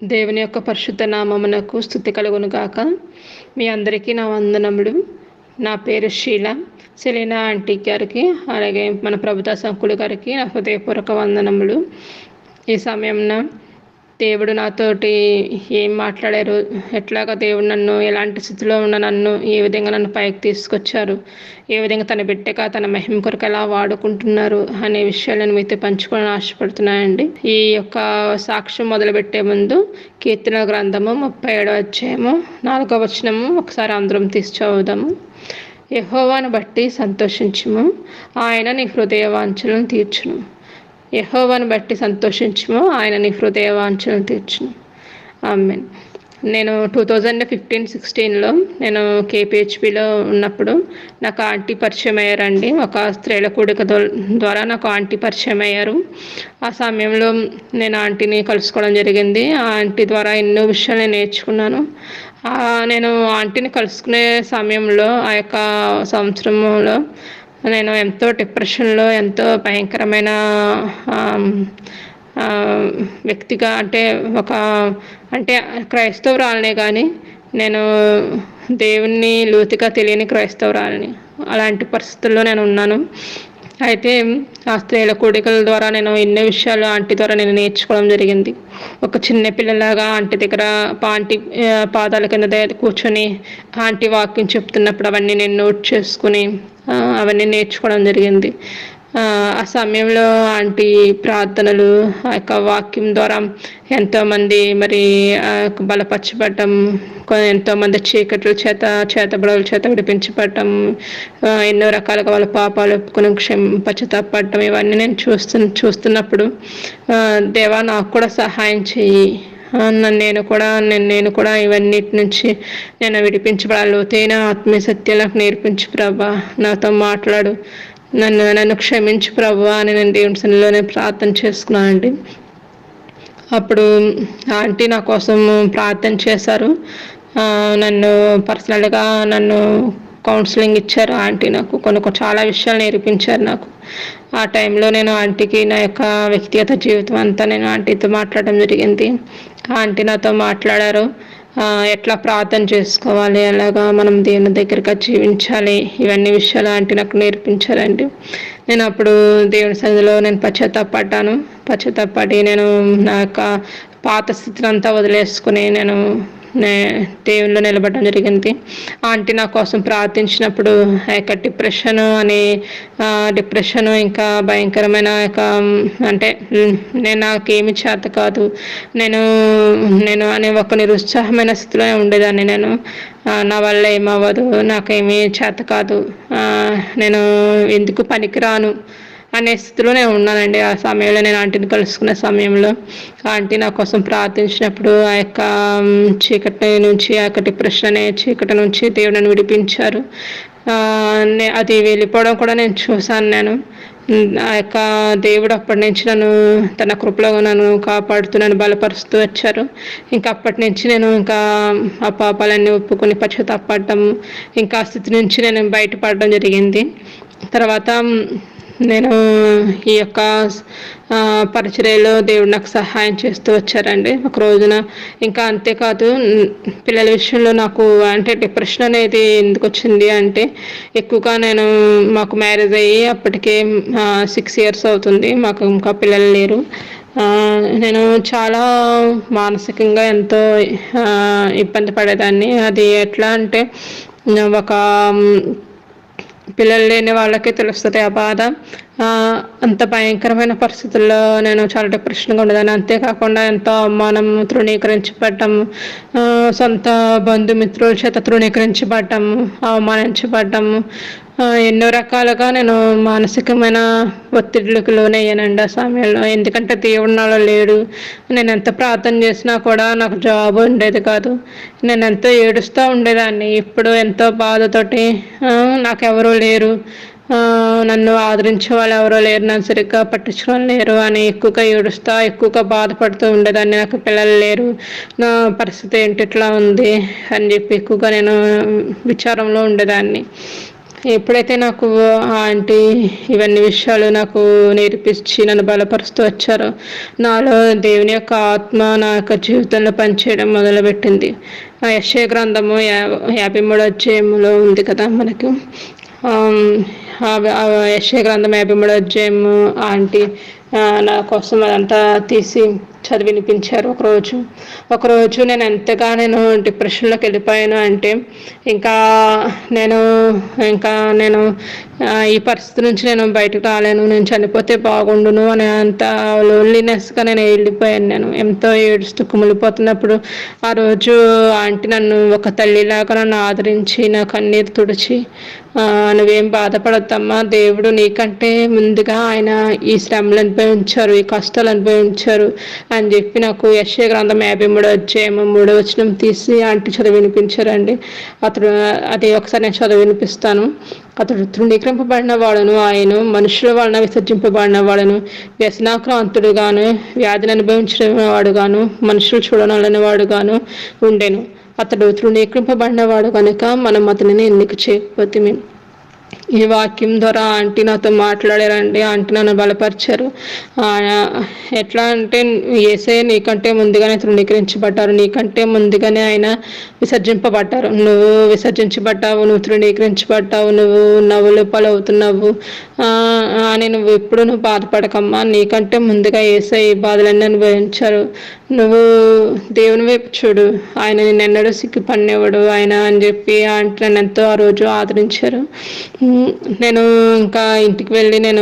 దేవుని యొక్క పరిశుద్ధ నామమునకు స్తుతి కలుగును గాక. మీ అందరికీ నా వందనములు. నా పేరు షీల. సెలీనా ఆంటీ గారికి, అలాగే మన ప్రభుదాస్ అంకుల్ గారికి నా హృదయపూర్వక వందనములు. ఈ సమయంలో దేవుడు నాతోటి ఏం మాట్లాడారు, ఎట్లాగా దేవుడు నన్ను ఎలాంటి స్థితిలో ఉన్న నన్ను ఏ విధంగా నన్ను పైకి తీసుకొచ్చారు, ఏ విధంగా తన బిడ్డగా తన మహిమ కొరకు ఎలా వాడుకుంటున్నారు అనే విషయాలను మీతో పంచుకోవాలని ఆశపడుతున్నానండి. ఈ యొక్క సాక్ష్యం మొదలుపెట్టే ముందు కీర్తన గ్రంథము 37వ అధ్యాయము 4వ వచనము ఒకసారి అందరం తీసి చదువుదాము. యెహోవాను బట్టి సంతోషించుము, ఆయన నీ హృదయ వాంఛలను తీర్చును. యెహోవాను బట్టి సంతోషించుము, ఆయన నీ హృదయ వాంఛలను తీర్చును. ఆమేన్. నేను 2015-16లో నేను KPHPలో ఉన్నప్పుడు నాకు ఆంటీ పరిచయం అయ్యారండి. ఒక స్త్రీల కూడిక ద్వారా నాకు ఆంటీ పరిచయం అయ్యారు. ఆ సమయంలో నేను ఆంటీని కలుసుకోవడం జరిగింది. ఆ ఆంటీ ద్వారా ఎన్నో విషయాలు నేను నేర్చుకున్నాను. నేను ఆంటీని కలుసుకునే సమయంలో ఆ యొక్క సంవత్సరంలో నేను ఎంతో డిప్రెషన్లో, ఎంతో భయంకరమైన వ్యక్తిగా, అంటే క్రైస్తవురాలనే కానీ నేను దేవుణ్ణి లోతుగా తెలియని క్రైస్తవురాలని, అలాంటి పరిస్థితుల్లో నేను ఉన్నాను. అయితే ఆ స్త్రీల కూడికల ద్వారా నేను ఎన్నో విషయాలు ఆంటీ ద్వారా నేను నేర్చుకోవడం జరిగింది. ఒక చిన్న పిల్లలాగా ఆంటీ దగ్గర ఆంటీ పాదాల కింద కూర్చొని ఆంటీ వాక్యం చెప్తున్నప్పుడు అవన్నీ నేను నోట్ చేసుకుని అవన్నీ నేర్చుకోవడం జరిగింది. ఆ సమయంలో ఆంటీ ప్రార్థనలు, ఆ యొక్క వాక్యం ద్వారా ఎంతోమంది మరి బలపరచబడటం, ఎంతోమంది చేతబడుల చేత విడిపించబడటం, ఎన్నో రకాలుగా వాళ్ళ పాపాలు ఒప్పుకొని పశ్చాత్తాపడటం, ఇవన్నీ నేను చూస్తున్నప్పుడు దేవా నాకు కూడా సహాయం చెయ్యి, నేను కూడా ఇవన్నిటి నుంచి నేను విడిపించబడాలి, లోతైన ఆత్మీయ సత్యాలకు నేర్పించు ప్రభా, నాతో మాట్లాడు, నన్ను క్షమించు ప్రభు అని నేను దేవుని సన్నిధిలోనే ప్రార్థన చేసుకున్నానండి. అప్పుడు ఆంటీ నా కోసం ప్రార్థన చేశారు. నన్ను పర్సనల్గా కౌన్సిలింగ్ ఇచ్చారు. ఆంటీ నాకు చాలా విషయాలు నేర్పించారు నాకు. ఆ టైంలో నేను ఆంటీకి నా యొక్క వ్యక్తిగత జీవితం అంతా నేను ఆంటీతో మాట్లాడడం జరిగింది. ఆంటీ నాతో మాట్లాడారు, ఎట్లా ప్రార్థన చేసుకోవాలి, ఎలాగా మనం దేవుని దగ్గరగా జీవించాలి, ఇవన్నీ విషయాలు ఆంటీ నాకు నేర్పించారండి. నేను అప్పుడు దేవుని సన్నిధిలో నేను పశ్చాత్తాపడి నేను నా యొక్క పాత స్థితిని అంతా వదిలేసుకుని నేను దేవునిలో నిలబడడం జరిగింది. ఆంటీ నా కోసం ప్రార్థించినప్పుడు ఆ యొక్క డిప్రెషన్ ఇంకా భయంకరమైన అంటే నాకేమి చేత కాదు, నేను అనే ఒక నిరుత్సాహమైన స్థితిలో ఉండేదాన్ని. నా వల్ల ఏమవ్వదు, నాకేమీ చేత కాదు, నేను ఎందుకు పనికిరాను అనే స్థితిలో నేను ఉన్నానండి. ఆ సమయంలో నేను ఆంటీని కలుసుకున్న సమయంలో ఆంటీ నా కోసం ప్రార్థించినప్పుడు ఆ యొక్క చీకటి నుంచి, ఆ యొక్క డిప్రెషన్ అనే చీకటి నుంచి దేవుడు నన్ను విడిపించారు. అది వెళ్ళిపోవడం కూడా నేను చూశాను. ఆ యొక్క దేవుడు అప్పటి నుంచి నన్ను తన కృపలో నన్ను కాపాడుతూ నన్ను బలపరుస్తూ వచ్చారు. ఇంకా అప్పటి నుంచి నేను ఇంకా ఆ పాపాలన్నీ ఒప్పుకొని పశ్చాత్తాపడటం, ఇంకా ఆ స్థితి నుంచి నేను బయటపడడం జరిగింది. తర్వాత నేను ఈ యొక్క పరిచర్యలో దేవుడు నాకు సహాయం చేస్తూ వచ్చారండి. ఒక రోజున ఇంకా అంతేకాదు, పిల్లల విషయంలో నాకు అంటే డిప్రెషన్ అనేది ఎందుకు వచ్చింది అంటే, ఎక్కువగా మాకు మ్యారేజ్ అయ్యి అప్పటికే 6 years అవుతుంది, మాకు ఇంకా పిల్లలు లేరు. నేను చాలా మానసికంగా ఎంతో ఇబ్బంది పడేదాన్ని. అది ఎట్లా అంటే, ఒక పిల్లలు లేని వాళ్ళకే తెలుస్తుంది ఆ బాధ. అంత భయంకరమైన పరిస్థితుల్లో నేను చాలా డిప్రెషన్గా ఉండేదాన్ని. అంతేకాకుండా ఎంతో అవమానం, తృణీకరించబడ్డం, సొంత బంధుమిత్రుల చేత తృణీకరించబడ్డం, అవమానించబడ్డము, ఎన్నో రకాలుగా నేను మానసికమైన ఒత్తిడికి లోనయ్యానండి ఆ సమయంలో. ఎందుకంటే దేవుడు నాలో లేడు. నేను ఎంత ప్రార్థన చేసినా కూడా నాకు జాబ్ ఉండేది కాదు. నేను ఎంతో ఏడుస్తూ ఉండేదాన్ని. ఇప్పుడు ఎంతో బాధతోటి నాకెవరూ లేరు, నన్ను ఆదరించే వాళ్ళు ఎవరో లేరు, నన్ను సరిగ్గా పట్టించుకోవాలి లేరు అని ఎక్కువగా ఏడుస్తా, ఎక్కువగా బాధపడుతూ ఉండేదాన్ని. నాకు పిల్లలు లేరు, నా పరిస్థితి ఏంటి ఇట్లా ఉంది అని చెప్పి ఎక్కువగా నేను విచారంలో ఉండేదాన్ని. ఎప్పుడైతే నాకు ఆంటీ ఇవన్నీ విషయాలు నాకు నేర్పించి నన్ను బలపరుస్తూ వచ్చారో, నాలో దేవుని యొక్క ఆత్మ నా యొక్క జీవితంలో పనిచేయడం మొదలుపెట్టింది. ఆ యెషయా గ్రంథము 53వ అధ్యాయంలో ఉంది కదా మనకు. యెషయా గ్రంథం 53వ అధ్యాయము ఆంటీ నా కోసం అదంతా తీసి చదివినిపించారు. ఒకరోజు నేను డిప్రెషన్లోకి వెళ్ళిపోయాను. అంటే ఇంకా నేను ఈ పరిస్థితి నుంచి నేను బయటకు రాలేను, నేను చనిపోతే బాగుండును అనే అంత లోన్లీనెస్గా నేను వెళ్ళిపోయాను. నేను ఎంతో ఏడుస్తూ కుమిలిపోతున్నప్పుడు ఆ రోజు ఆంటీ నన్ను ఒక తల్లిలాగా నన్ను ఆదరించి నా కన్నీరు తుడిచి, నువ్వేం బాధపడద్దమ్మా, దేవుడు నీకంటే ముందుగా ఆయన ఈ శ్రమలు అనుభవించారు, ఈ కష్టాలు అనుభవించారు అని చెప్పి నాకు యెషయా గ్రంథం 53వ అధ్యాయం 3వ వచనం తీసి ఆంటీ చదివి వినిపించారండి. అది ఒకసారి నేను చదివి వినిపిస్తాను. అతడు తృణీకరింపబడిన వాడును, ఆయన మనుషుల వలన విసర్జింపబడిన వాడును, వ్యసనాక్రాంతుడుగాను, వ్యాధిని అనుభవించిన వాడుగాను, మనుషులు చూడనలని వాడుగాను ఉండెను. అతడు తృణీకరింపబడిన వాడు కనుక మనం అతనిని ఎన్నిక చేయకపోతే. ఈ వాక్యం ద్వారా ఆంటీ నాతో మాట్లాడారండి. ఆంటీ నన్ను బలపరిచారు. ఎట్లా అంటే, యేసయ్య నీకంటే ముందుగానే తృణీకరించబడ్డారు, నీకంటే ముందుగానే ఆయన విసర్జింపబడ్డారు. నువ్వు విసర్జించబడ్డావు, నువ్వు తృణీకరించబడ్డావు, నువ్వు నవ్వులు పాలవుతున్నావు అని నువ్వు బాధపడకమ్మా, నీకంటే ముందుగా యేసయ్య ఈ బాధలన్నీ అనుభవించారు. నువ్వు దేవుని వైపు చూడు, ఆయన నిన్నెన్నడూ సిగ్గుపడినవాడు ఆయన అని చెప్పి ఆంటీ నన్ను ఎంతో ఆ రోజు ఆదరించారు. నేను ఇంకా ఇంటికి వెళ్ళి నేను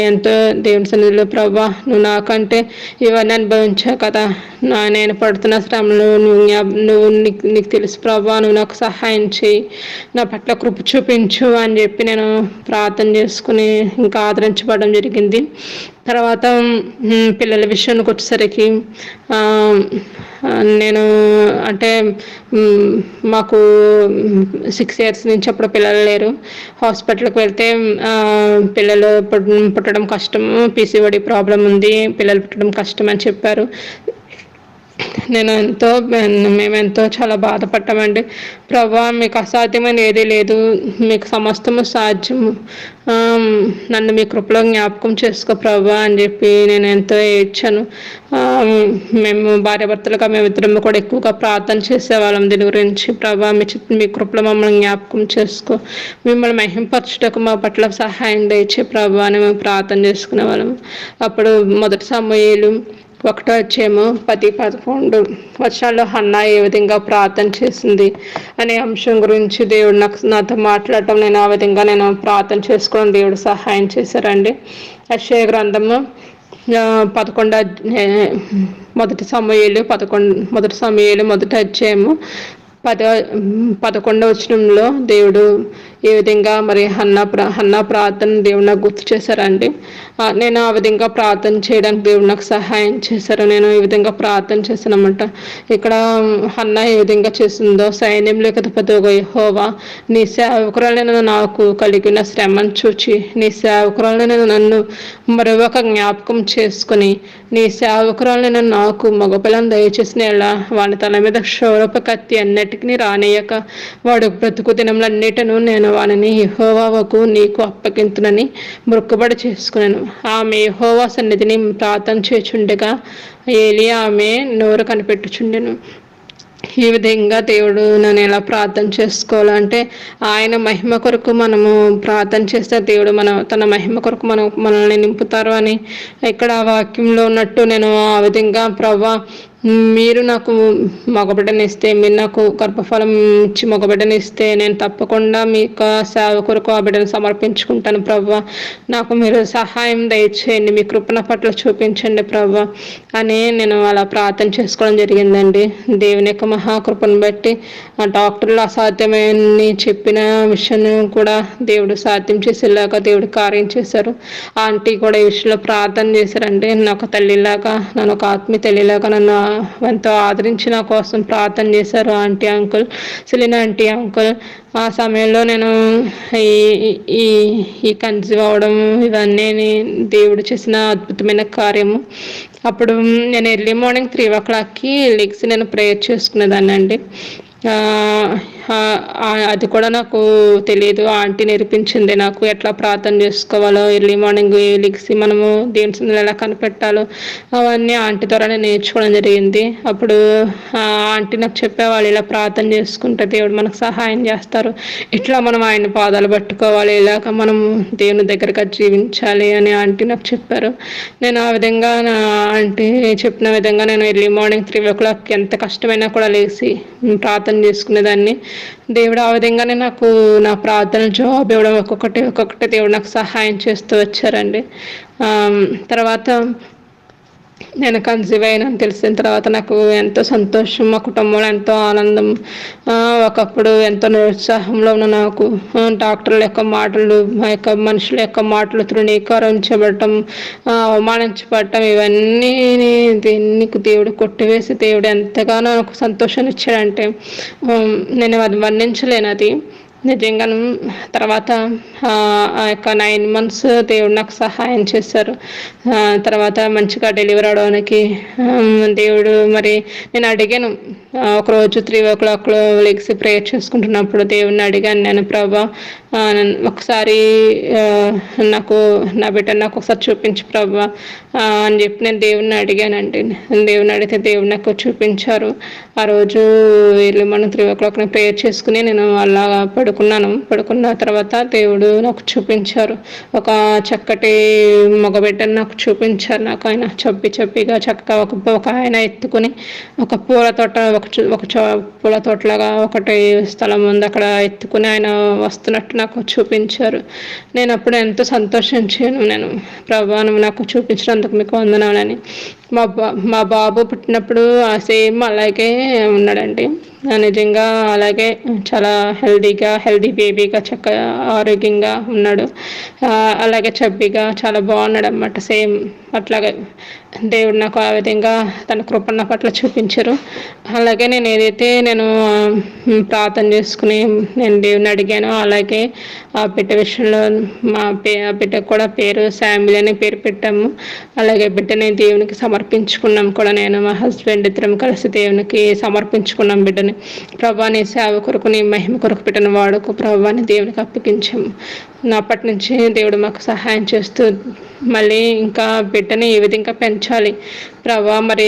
ఎంతో దేవుని సన్నిధిలో, ప్రభా నువ్వు నాకంటే ఇవన్నీ అనుభవించావు కదా, నేను పడుతున్న శ్రమలు నీకు తెలుసు ప్రభా, నువ్వు నాకు సహాయం చేయి, నా పట్ల కృప చూపించు అని చెప్పి నేను ప్రార్థన చేసుకుని ఇంకా ఆదరించబడడం జరిగింది. తర్వాత పిల్లల విషయానికి వచ్చేసరికి నేను అంటే మాకు 6 years నుంచి అప్పుడు పిల్లలు లేరు. హాస్పిటల్కి వెళ్తే పిల్లలు పుట్టడం కష్టం, PCOD ప్రాబ్లం ఉంది, పిల్లలు పుట్టడం కష్టం అని చెప్పారు. మేమెంతో చాలా బాధపడ్డామండి. ప్రభా మీకు అసాధ్యమైన ఏదీ లేదు, మీకు సమస్తము సాధ్యము, నన్ను మీ కృపలో జ్ఞాపకం చేసుకో ప్రభా అని చెప్పి నేను ఎంతో ఏడ్చాను. మేము భార్యాభర్తలుగా మేమిద్దరము కూడా ఎక్కువగా ప్రార్థన చేసేవాళ్ళం దీని గురించి. ప్రభా మీ కృపలో మమ్మల్ని జ్ఞాపకం చేసుకో, మిమ్మల్ని మహింపరచుటకు మా పట్ల సహాయం దయచే ప్రభా అని మేము ప్రార్థన చేసుకునేవాళ్ళం. అప్పుడు మొదటి సమూయేలు 1వ అధ్యాయము 10-11 వచనాల్లో హన్నా ఏ విధంగా ప్రార్థన చేసింది అనే అంశం గురించి దేవుడు నాతో మాట్లాడటం, నేను ఆ విధంగా నేను ప్రార్థన చేసుకోవడం దేవుడు సహాయం చేశారండి. యెషయా గ్రంథము 1 సమూయేలు 1వ అధ్యాయము 11వ వచనంలో దేవుడు ఏ విధంగా మరి హన్నా ప్రార్థన దేవుడు నాకు గుర్తు చేశారండి. నేను ఆ విధంగా ప్రార్థన చేయడానికి దేవుడు నాకు సహాయం చేశారు. నేను ఈ విధంగా ప్రార్థన చేశానమాట. ఇక్కడ హన్నా ఏ విధంగా చేసిందో, సైన్యంలో అధిపతియగు యెహోవా నీ సేవకురాలను నాకు కలిగిన శ్రమను చూచి నీ సేవకురాలను నన్ను మరొక జ్ఞాపకం చేసుకుని నీ సేవకురాలను నాకు మగపిల్లను దయచేసిన ఎలా వాని తల మీద క్షౌరపు కత్తి అన్నిటికీ రానియక వాడు బ్రతుకు దినములన్నిటను నేను వానిని యెహోవాకు నీకు అప్పగింతునని మొక్కుబడి చేసుకున్నాను. ఆమె యెహోవా సన్నిధిని ప్రార్థన చేయుచుండగా ఏలియా ఆమె నోరు కనిపెట్టుచుండెను. ఈ విధంగా దేవుడు నన్ను ఎలా ప్రార్థన చేసుకోవాలంటే, ఆయన మహిమ కొరకు మనము ప్రార్థన చేస్తే దేవుడు తన మహిమ కొరకు మనల్ని నింపుతారు అని ఇక్కడ వాక్యంలో ఉన్నట్టు నేను ఆ విధంగా ప్రభా మీరు నాకు మగబిడ్డనిస్తే, మీరు నాకు గర్భఫలం ఇచ్చి మగబిడ్డనిస్తే నేను తప్పకుండా మీకు సేవ కొరకు ఆ బిడ్డను సమర్పించుకుంటాను ప్రభా, నాకు మీరు సహాయం దయచేయండి, మీ కృపణ పట్ల చూపించండి ప్రభా అని నేను అలా ప్రార్థన చేసుకోవడం జరిగిందండి. దేవుని యొక్క మహాకృపను బట్టి ఆ డాక్టర్లు అసాధ్యమని చెప్పిన విషయాన్ని కూడా దేవుడు సాధ్యం చేసేలాగా దేవుడు కార్యం చేశారు. ఆంటీ కూడా ఈ విషయంలో ప్రార్థన చేశారండి. నాకు తల్లిలాగా, నన్ను ఒక ఆత్మీయ తల్లిలాగా నన్ను ఎంతో ఆదరించి నా కోసం ప్రార్థన చేశారు aunty uncle, Selena aunty uncle. ఆ సమయంలో నేను ఈ కన్సీవ్ అవడం ఇవన్నీ దేవుడు చేసిన అద్భుతమైన కార్యము. అప్పుడు నేను ఎర్లీ మార్నింగ్ 3 o'clockకి లెగ్స్ నేను ప్రేయర్ చేసుకునేదాన్ని అండి. అది కూడా నాకు తెలియదు. ఆంటీ నేర్పించింది నాకు ఎట్లా ప్రార్థన చేసుకోవాలో, ఎర్లీ మార్నింగ్ లెగిసి మనము దేవుని సన్నిధిలో ఎలా కనిపెట్టాలో అవన్నీ ఆంటీ ద్వారానే నేర్చుకోవడం జరిగింది. అప్పుడు ఆంటీ నాకు చెప్పేవాళ్ళు, ఇలా ప్రార్థన చేసుకుంటే దేవుడు మనకు సహాయం చేస్తారు, ఇట్లా మనం ఆయన పాదాలు పట్టుకోవాలి, ఇలాగ మనము దేవుని దగ్గరగా జీవించాలి అని ఆంటీ నాకు చెప్పారు. నేను ఆ విధంగా నా ఆంటీ చెప్పిన విధంగా నేను ఎర్లీ మార్నింగ్ 3 o'clock ఎంత కష్టమైనా కూడా లేచి ప్రార్థన చేసుకునేదాన్ని. దేవుడు ఆ విధంగానే నాకు నా ప్రార్థన జవాబు ఇవ్వడం ఒక్కొక్కటి దేవుడు నాకు సహాయం చేస్తూ వచ్చారండి. తర్వాత నేను కన్సీవ్ అయినని తెలిసిన తర్వాత నాకు ఎంతో సంతోషం, మా కుటుంబంలో ఎంతో ఆనందం. ఒకప్పుడు ఎంతో నిరుత్సాహంలో ఉన్న నాకు డాక్టర్ల యొక్క మాటలు, మా యొక్క మనుషుల యొక్క మాటలు తృణీకరించబడటం, అవమానించబడటం, ఇవన్నీ దీనికి దేవుడు కొట్టివేసి దేవుడు ఎంతగానో నాకు సంతోషాన్ని ఇచ్చాడంటే నేను అది వర్ణించలేను. అది నిజంగాను. తర్వాత ఆ యొక్క 9 months దేవుడు నాకు సహాయం చేశారు. తర్వాత మంచిగా డెలివరీ అవడానికి దేవుడు మరి నేను అడిగాను. ఒకరోజు 3 o'clock లెగిసి ప్రేయర్ చేసుకుంటున్నప్పుడు దేవుడిని అడిగాను, నేను ప్రభా ఒకసారి నాకు నా బిడ్డను నాకు ఒకసారి చూపించు ప్రభా అని చెప్పి నేను దేవుడిని అడిగానండి. దేవుడిని అడిగితే దేవుడు నాకు చూపించారు. ఆ రోజు వెళ్ళి మనం 3 o'clock ప్రేయర్ చేసుకుని నేను అలా పడుకున్న తర్వాత దేవుడు నాకు చూపించారు, ఒక చక్కటి మగబిడ్డను నాకు చూపించారు. నాకు ఆయన చప్పిగా చక్కగా ఒక ఆయన ఎత్తుకుని ఒక పూల తోటలాగా ఒకటి స్థలం ఉంది, అక్కడ ఎత్తుకుని ఆయన వస్తున్నట్టు నాకు చూపించారు. నేను అప్పుడు ఎంతో సంతోషించాను. నేను ప్రభా నువ్వు నాకు చూపించినందుకు మీకు వందనాలని. మా బాబు పుట్టినప్పుడు సేమ్ అలాగే ఉన్నాడండి. నిజంగా అలాగే చాలా హెల్దీ బేబీగా చక్కగా ఆరోగ్యంగా ఉన్నాడు. అలాగే చబ్బిగా చాలా బాగున్నాడు అన్నమాట. సేమ్ అట్లాగే దేవుడు నాకు ఆ విధంగా తన కృపణ పట్ల చూపించారు. అలాగే నేను ప్రార్థన చేసుకుని నేను దేవుని అడిగాను. అలాగే ఆ బిడ్డ విషయంలో ఆ బిడ్డకు కూడా పేరు శామ్యుల్ అనే పేరు పెట్టాము. అలాగే బిడ్డని దేవునికి సమర్పించుకున్నాం కూడా. నేను మా హస్బెండ్ ఇద్దరం కలిసి దేవునికి సమర్పించుకున్నాం బిడ్డని. ప్రభాని సేవ కొరకు, నీ మహిమ కొరకు బిడ్డను వాడుకు ప్రభాని దేవునికి అప్పగించాము. అప్పటి నుంచి దేవుడు మాకు సహాయం చేస్తూ మళ్ళీ ఇంకా బిడ్డని ఏ విధంగా పెంచాలి ప్రభా, మరి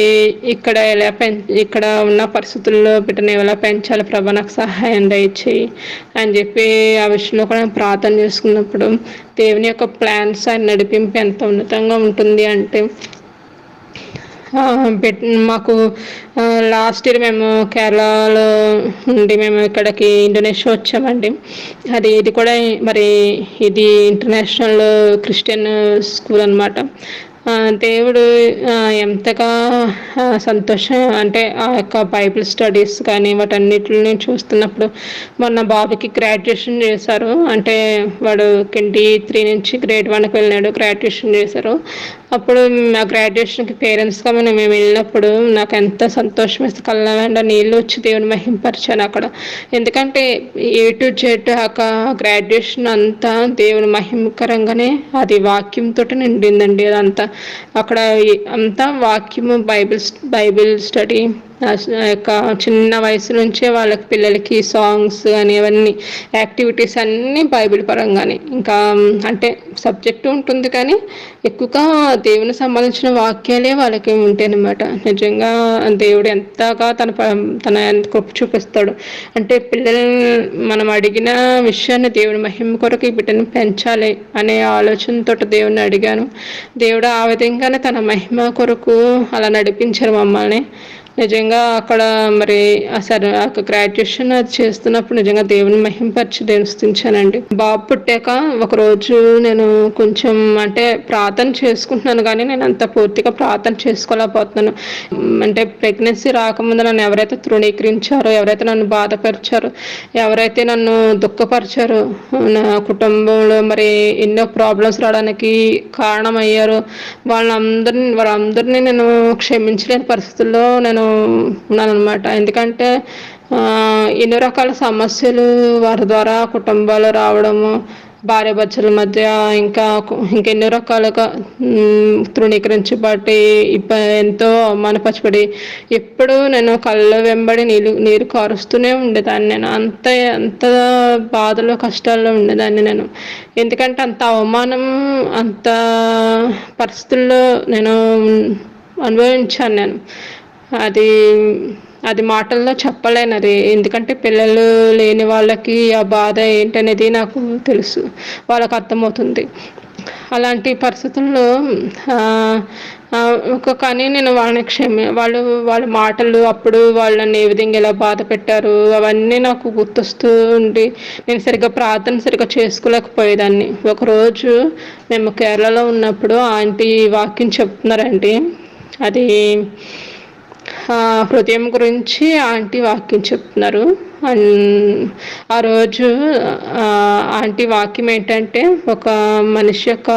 ఇక్కడ ఉన్న పరిస్థితుల్లో బిడ్డను ఎలా పెంచాలి ప్రభా, నాకు సహాయం దయచేయి అని చెప్పి ఆ విషయంలో కూడా ప్రార్థన చేసుకున్నప్పుడు దేవుని యొక్క ప్లాన్స్ ఆయన నడిపింపు ఎంత ఉన్నతంగా ఉంటుంది అంటే మాకు లాస్ట్ ఇయర్ మేము కేరళలో ఉండి మేము ఇక్కడికి ఇండోనేషియా వచ్చామండి. ఇది కూడా మరి ఇది ఇంటర్నేషనల్ క్రిస్టియన్ స్కూల్ అనమాట. దేవుడు ఎంతగా సంతోషం అంటే ఆ యొక్క బైబిల్ స్టడీస్ కానీ వాటన్నిటిని చూస్తున్నప్పుడు మొన్న బాబుకి గ్రాడ్యుయేషన్ చేశారు. అంటే వాడు KG3 నుంచి Grade 1కి వెళ్ళినాడు, గ్రాడ్యుయేషన్ చేశారు. అప్పుడు ఆ గ్రాడ్యుయేషన్కి పేరెంట్స్గా మేము వెళ్ళినప్పుడు నాకు ఎంత సంతోషం వేస్తే కళ్ళ నీళ్ళు వచ్చి దేవుని మహింపరిచాను అక్కడ. ఎందుకంటే A to Z ఆ గ్రాడ్యుయేషన్ అంతా దేవుని మహిమకరంగానే అది వాక్యంతో నిండిందండి. అదంతా అక్కడ అంతా వాక్యము, బైబిల్ స్టడీ. యొక్క చిన్న వయసు నుంచే వాళ్ళకి పిల్లలకి సాంగ్స్ కానీ అవన్నీ యాక్టివిటీస్ అన్నీ బైబిల్ పరంగానే. ఇంకా అంటే సబ్జెక్టు ఉంటుంది కానీ ఎక్కువగా దేవుని సంబంధించిన వాక్యాలే వాళ్ళకి ఉంటాయి అన్నమాట. నిజంగా దేవుడు ఎంతగా తన కృప చూపిస్తాడు అంటే పిల్లల్ని మనం అడిగిన విషయాన్ని దేవుని మహిమ కొరకు ఈ బిడ్డను పెంచాలి అనే ఆలోచనతో దేవుని అడిగాను. దేవుడు ఆ విధంగానే తన మహిమ కొరకు అలా నడిపించారు మమ్మల్ని. నిజంగా అక్కడ మరి అసలు గ్రాడ్యుయేషన్ అది చేస్తున్నప్పుడు నిజంగా దేవుని మహింపరిచి దేవుని స్తుతించానండి. బాబు పుట్టాక ఒకరోజు నేను కొంచెం అంటే ప్రార్థన చేసుకుంటున్నాను కానీ నేను అంత పూర్తిగా ప్రార్థన చేసుకోలేకపోతున్నాను. అంటే ప్రెగ్నెన్సీ రాకముందు నన్ను ఎవరైతే తృణీకరించారో, ఎవరైతే నన్ను బాధపరిచారో, ఎవరైతే నన్ను దుఃఖపరిచారో, నా కుటుంబంలో మరి ఎన్నో ప్రాబ్లమ్స్ రావడానికి కారణమయ్యారో వాళ్ళందరినీ నేను క్షమించలేని పరిస్థితుల్లో నేను ఉన్నాను అనమాట. ఎందుకంటే ఎన్నో రకాల సమస్యలు వారి ద్వారా కుటుంబాలు రావడము, భార్యాభర్తల మధ్య ఇంకెన్నో రకాలుగా తృణీకరించబడి ఎంతో అవమానపరచబడి ఎప్పుడూ నేను కళ్ళ వెంబడి నీరు కారుస్తూనే ఉండేదాన్ని. నేను అంత బాధలో కష్టాల్లో ఉండేదాన్ని నేను. ఎందుకంటే అంత అవమానం, అంత పరిస్థితుల్లో నేను అనుభవించాను నేను. అది అది మాటల్లో చెప్పలేను అది. ఎందుకంటే పిల్లలు లేని వాళ్ళకి ఆ బాధ ఏంటనేది నాకు తెలుసు, వాళ్ళకి అర్థమవుతుంది. అలాంటి పరిస్థితుల్లో కానీ నేను వాళ్ళ మాటలు, అప్పుడు వాళ్ళని ఏ విధంగా ఎలా బాధ పెట్టారు అవన్నీ నాకు గుర్తొస్తూ ఉండి నేను ప్రార్థన చేసుకోలేకపోయేదాన్ని. ఒకరోజు మేము కేరళలో ఉన్నప్పుడు ఆంటీ వాక్యం చెప్తున్నారండి. అది హృదయం గురించి ఆంటీ వాక్యం చెప్తున్నారు. ఆ రోజు ఆంటీ వాక్యం ఏంటంటే ఒక మనిషి యొక్క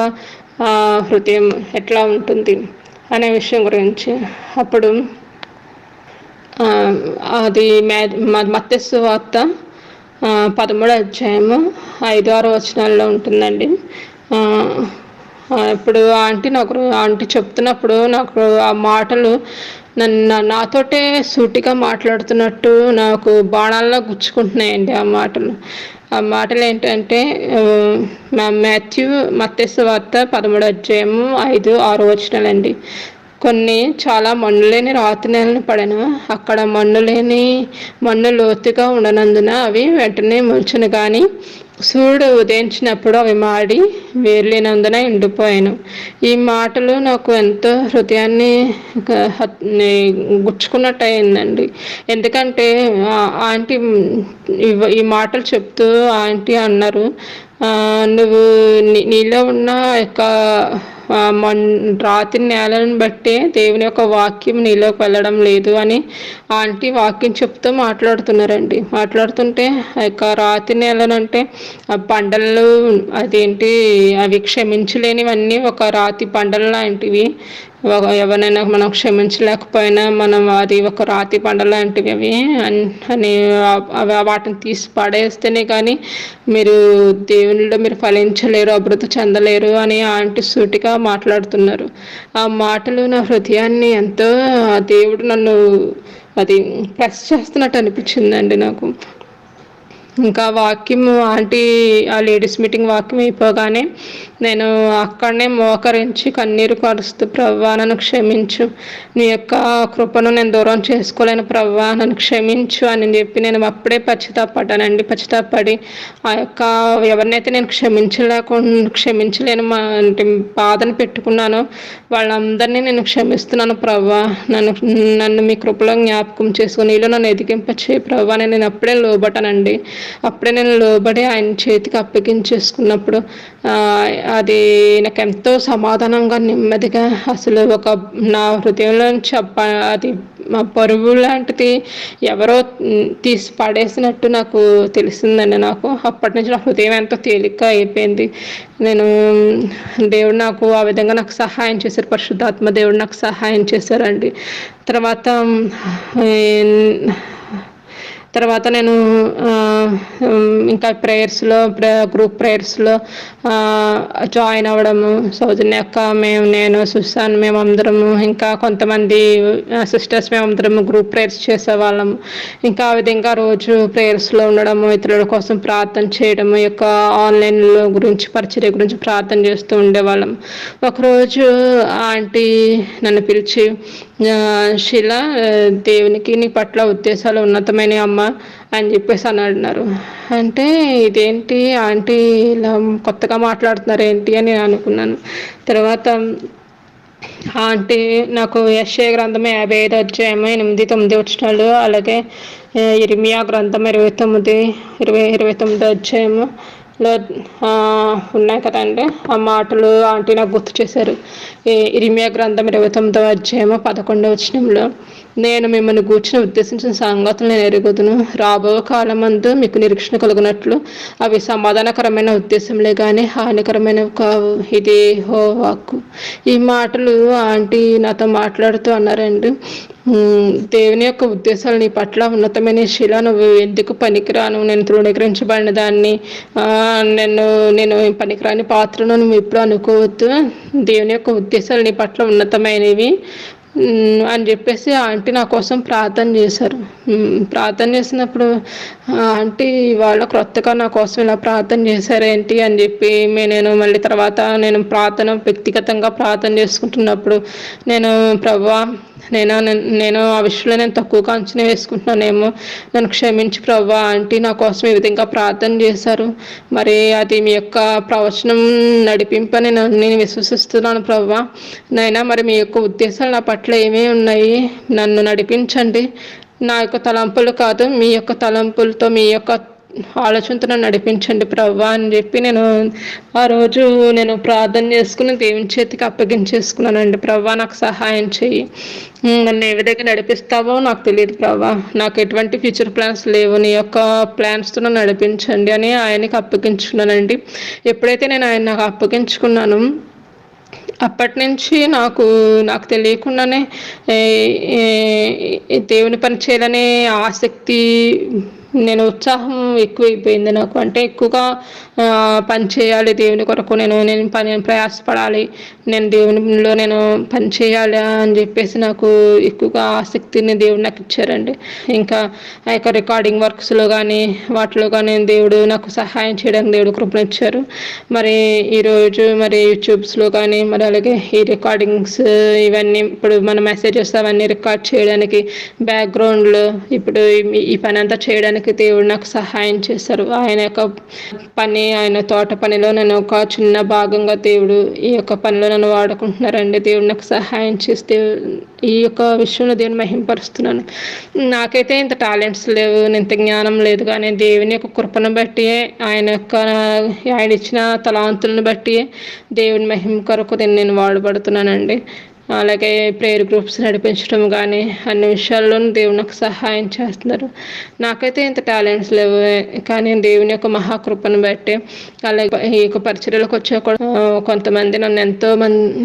హృదయం ఎట్లా ఉంటుంది అనే విషయం గురించి. అప్పుడు అది మత్తయి సువార్త 13వ అధ్యాయము 5-6 వచనాల్లో ఉంటుందండి. ఇప్పుడు ఆంటీ చెప్తున్నప్పుడు నాకు ఆ మాటలు నాతోటే సూటిగా మాట్లాడుతున్నట్టు నాకు బాణాల్లో గుచ్చుకుంటున్నాయండి. ఆ మాటలు ఏంటంటే మత్తయి సువార్త 13వ అధ్యాయము 5-6 వచనాలండి. కొన్ని చాలా మన్నులేని రాతి నేలను పడెను. అక్కడ మన్ను లోతుగా ఉండనందున అవి వెంటనే మొలిచెను, కానీ సూర్యుడు ఉదయించినప్పుడు అవి మాడి వేర్లేనందున ఎండిపోయాను. ఈ మాటలు నాకు ఎంతో హృదయాన్ని గుచ్చుకున్నట్టు అయిందండి. ఎందుకంటే ఆంటీ ఈ మాటలు చెప్తూ ఆంటీ అన్నారు, నువ్వు నీలో ఉన్న యొక్క రాతి నేలను బట్టి దేవుని యొక్క వాక్యం నీలోకి వెళ్ళడం లేదు అని ఆంటీ వాక్యం చెప్తూ మాట్లాడుతుంటే ఆ యొక్క రాతి నేలనంటే ఆ పంటలు అవి క్షమించలేనివన్నీ ఒక రాతి పంటలు లాంటివి. ఎవరైనా మనం క్షమించలేకపోయినా అది ఒక రాతి పంట లాంటివి అవి అని వాటిని తీసి పడేస్తేనే కానీ మీరు దేవునిలో మీరు ఫలించలేరు, అభివృద్ధి చెందలేరు అని ఆంటీ సూటిగా మాట్లాడుతున్నారు. ఆ మాటలు నా హృదయాన్ని ఎంతో దేవుడు నన్ను అది ప్రెస్ చేస్తున్నట్టు అనిపించిందండి నాకు. ఇంకా వాక్యం ఆ లేడీస్ మీటింగ్ వాక్యం అయిపోగానే నేను అక్కడనే మోకరించి కన్నీరు కారుస్తూ, ప్రభువా నన్ను క్షమించు, నీ యొక్క కృపను నేను దూరం చేసుకోలేను ప్రభువా, నన్ను క్షమించు అని చెప్పి నేను అప్పుడే పశ్చాత్తాపడి ఆ యొక్క ఎవరినైతే నేను క్షమించలేను అంటే బాధను పెట్టుకున్నానో వాళ్ళందరినీ నేను క్షమిస్తున్నాను ప్రభువా, నన్ను మీ కృపలో జ్ఞాపకం చేసుకుని నీలో నన్ను ఎదిగింపచేయి ప్రభువా అని నేను అప్పుడే లోబటానండి. అప్పుడే నేను లోబడి ఆయన చేతికి అప్పగించేసుకున్నప్పుడు అది నాకు ఎంతో సమాధానంగా, నెమ్మదిగా, అసలు నా హృదయంలో అది మా బరువు లాంటిది ఎవరో తీసి పడేసినట్టు నాకు తెలిసిందండి. అప్పటి నుంచి నా హృదయం ఎంతో తేలిగ్గా అయిపోయింది. దేవుడు నాకు ఆ విధంగా నాకు సహాయం చేశారు, పరిశుద్ధాత్మ దేవుడు నాకు సహాయం చేశారండి. తర్వాత నేను ఇంకా గ్రూప్ ప్రేయర్స్లో జాయిన్ అవ్వడము, సౌజన్య అక్క, నేను సుశాన్, మేమందరము, ఇంకా కొంతమంది సిస్టర్స్ మేమందరము గ్రూప్ ప్రేయర్స్ చేసేవాళ్ళము. ఇంకా ఆ విధంగా రోజు ప్రేయర్స్లో ఉండడము, ఇతరుల కోసం ప్రార్థన చేయడము, యొక్క ఆన్లైన్లో పరిచర్య గురించి ప్రార్థన చేస్తూ ఉండేవాళ్ళం. ఒకరోజు ఆంటీ నన్ను పిలిచి, శీలా, దేవునికి నీ పట్ల ఉద్దేశాలు ఉన్నతమైన అమ్మ అని చెప్పేసి అన్నారు. అంటే ఇదేంటి ఆంటీ ఇలా కొత్తగా మాట్లాడుతున్నారు ఏంటి అని నేను అనుకున్నాను. తర్వాత ఆంటీ నాకు యెషయా గ్రంథం 55 అధ్యాయము 8-9 వచనాలు, అలాగే ఇర్మియా గ్రంథం 29 అధ్యాయము ఉన్నాయి కదండి, ఆ మాటలు ఆంటీ నాకు గుర్తు చేశారు. ఇర్మియా గ్రంథం 29వ అధ్యాయము 11వ వచనంలో, నేను మిమ్మల్ని గూర్చిన ఉద్దేశించిన సంగతులు నేను ఎరుగుదును. రాబో కాలమందు మీకు నిరీక్షణ కలుగునట్లు అవి సమాధానకరమైన ఉద్దేశంలే కానీ హానికరమైనవి కావు. ఇది యెహోవాకు. ఈ మాటలు ఆంటీ నాతో మాట్లాడుతూ అన్నారండి. దేవుని యొక్క ఉద్దేశాలు నీ పట్ల ఉన్నతమైన శిల, నువ్వు ఎందుకు పనికిరాను, నేను తృణీకరించబడిన దాన్ని, నేను పనికిరాని పాత్రను నువ్వు ఎప్పుడు అనుకోవద్దు, దేవుని యొక్క ఉద్దేశాలు నీ పట్ల ఉన్నతమైనవి అని చెప్పేసి ఆంటీ నా కోసం ప్రార్థన చేశారు. ప్రార్థన చేసినప్పుడు ఆంటీ వాళ్ళ క్రొత్తగా నా కోసం ఇలా ప్రార్థన చేశారేంటి అని చెప్పి నేను మళ్ళీ తర్వాత నేను వ్యక్తిగతంగా ప్రార్థన చేసుకుంటున్నప్పుడు నేను ప్రభువా, నేను ఆ విషయంలో నేను తక్కువగా అంచనా వేసుకుంటున్నానేమో, నన్ను క్షమించి ప్రభువా, ఆంటీ నా కోసం ఈ విధంగా ప్రార్థన చేశారు, మరి అది మీ యొక్క ప్రవచనం నడిపింపని నేను విశ్వసిస్తున్నాను ప్రభువా. నైనా మరి మీ యొక్క ఉద్దేశాలు నా పట్ల ఏమేమి ఉన్నాయి, నన్ను నడిపించండి. నా యొక్క తలంపులు కాదు, మీ యొక్క తలంపులతో మీ యొక్క ఆలోచనతో నన్ను నడిపించండి ప్రభువా అని చెప్పి నేను ఆ రోజు నేను ప్రార్థన చేసుకుని దేవుని చేతికి అప్పగించేసుకున్నానండి. ప్రభువా, నాకు సహాయం చెయ్యి, నన్ను ఏ విధంగా నడిపిస్తావో నాకు తెలియదు ప్రభువా, నాకు ఎటువంటి ఫ్యూచర్ ప్లాన్స్ లేవు, నీ యొక్క ప్లాన్స్తో నన్ను నడిపించండి అని ఆయనకి అప్పగించుకున్నానండి. ఎప్పుడైతే నేను నాకు అప్పగించుకున్నాను అప్పటి నుంచి నాకు తెలియకుండానే దేవుని పని చేయాలనే ఆసక్తి, నేను ఉత్సాహం ఎక్కువైపోయింది నాకు. అంటే ఎక్కువగా పని చేయాలి దేవుని కొరకు, నేను ప్రయాసపడాలి, నేను దేవునిలో నేను పని చేయాలి అని చెప్పేసి నాకు ఎక్కువగా ఆసక్తిని దేవుడు నాకు ఇచ్చారండి. ఇంకా ఆ యొక్క రికార్డింగ్ వర్క్స్లో కానీ వాటిలో కానీ దేవుడు నాకు సహాయం చేయడానికి దేవుడు కృపనిచ్చారు. మరి ఈరోజు మరి యూట్యూబ్స్లో కానీ మరి అలాగే ఈ రికార్డింగ్స్ ఇవన్నీ ఇప్పుడు మన మెసేజెస్ అవన్నీ రికార్డ్ చేయడానికి బ్యాక్గ్రౌండ్లో ఇప్పుడు ఈ పని అంతా చేయడానికి దేవుడు నాకు సహాయం చేశారు. ఆయన యొక్క పని, ఆయన తోట పనిలో నేను ఒక చిన్న భాగంగా దేవుడు ఈ యొక్క పనిలో నన్ను వాడుకుంటున్నారండి. దేవుడు నాకు సహాయం చేస్తే ఈ యొక్క విషయంలో దేవుని మహింపరుస్తున్నాను. నాకైతే ఇంత టాలెంట్స్ లేవు, ఇంత జ్ఞానం లేదు, కానీ దేవుని యొక్క కృపను బట్టి ఆయన ఇచ్చిన తలాంతులను బట్టి దేవుని మహిమ కొరకు నేను వాడబడుతున్నానండి. అలాగే ప్రేయర్ గ్రూప్స్ నడిపించడం కానీ అన్ని విషయాల్లోనూ దేవుడు నాకు సహాయం చేస్తున్నారు. నాకైతే ఇంత టాలెంట్స్ లేవు, కానీ దేవుని యొక్క మహాకృపను బట్టి అలాగే ఈ యొక్క పరిచర్యలకు వచ్చే కొంతమంది నన్ను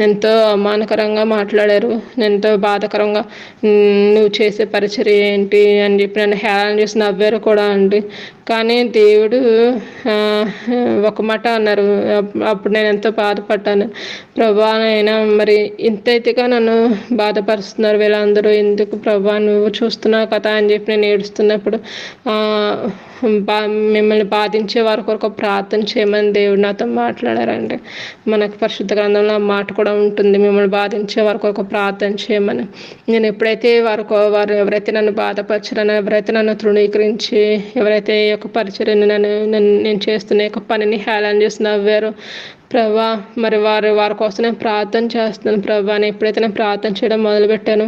ఎంతో అవమానకరంగా మాట్లాడారు, ఎంతో బాధాకరంగా నువ్వు చేసే పరిచర్య ఏంటి అని చెప్పి నన్ను హేళన చేసి నవ్వారు కూడా అండి. కానీ దేవుడు ఒక మాట అన్నారు, అప్పుడు నేను ఎంతో బాధపడ్డాను. ప్రభా, అయినా మరి ఇంతైతేగా నన్ను బాధపరుస్తున్నారు వీళ్ళందరూ, ఎందుకు ప్రభా, నువ్వు చూస్తున్నావు కదా అని చెప్పి నేను ఏడుస్తున్నప్పుడు మిమ్మల్ని బాధించే వారి కొరకు ప్రార్థన చేయమని దేవుడు నాతో మాట్లాడారండి. మనకు పరిశుద్ధ గ్రంథంలో ఆ మాట కూడా ఉంటుంది, మిమ్మల్ని బాధించే వారి కొరకు ప్రార్థన చేయమని. నేను ఎప్పుడైతే వారు ఎవరైతే నన్ను బాధపరచారని, ఎవరైతే నన్ను తృణీకరించి, ఎవరైతే ఈ యొక్క పరిచర్యను నేను చేస్తున్న యొక్క పనిని హేళన చేసి నవ్వారో ప్రభా, మరి వారి కోసం నేను ప్రార్థన చేస్తున్నాను ప్రభా. నేను ఎప్పుడైతే నేను ప్రార్థన చేయడం మొదలుపెట్టాను,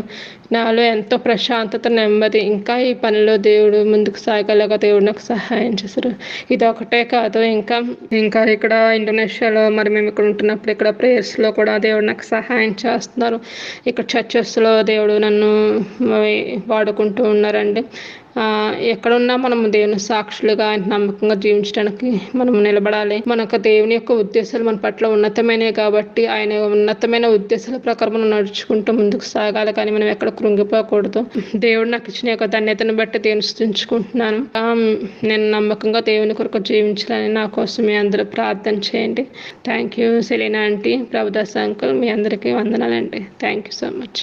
నాలో ఎంతో ప్రశాంతత, నెమ్మది, ఇంకా ఈ పనిలో దేవుడు ముందుకు సాగలేక దేవుడు నాకు సహాయం చేశారు. ఇది ఒకటే కాదు, ఇంకా ఇక్కడ ఇండోనేషియాలో మరి మేము ఇక్కడ ఉంటున్నప్పుడు ఇక్కడ ప్రేయర్స్లో కూడా దేవుడు నాకు సహాయం చేస్తున్నారు. ఇక్కడ చర్చెస్లో దేవుడు నన్ను వాడుకుంటూ ఉన్నారండి. ఎక్కడున్నా మనము దేవుని సాక్షులుగా నమ్మకంగా జీవించడానికి మనం నిలబడాలి. మనకు దేవుని యొక్క ఉద్దేశాలు మన పట్ల ఉన్నతమైనవి కాబట్టి ఆయన ఉన్నతమైన ఉద్దేశాల ప్రకారం మనం నడుచుకుంటూ ముందుకు సాగాలి, కానీ మనం ఎక్కడ కృంగిపోకూడదు. దేవుడు నాకు ఇచ్చిన యొక్క ధన్యతను బట్టి దేవుని స్తుతించుకుంటున్నాను. నేను నమ్మకంగా దేవుని కొరకు జీవించాలని నా కోసం మీ అందరూ ప్రార్థన చేయండి. థ్యాంక్ యూ సెలీనా ఆంటీ, ప్రభుదాస్ అంకుల్, మీ అందరికీ వందనాలండి. Thank you so much.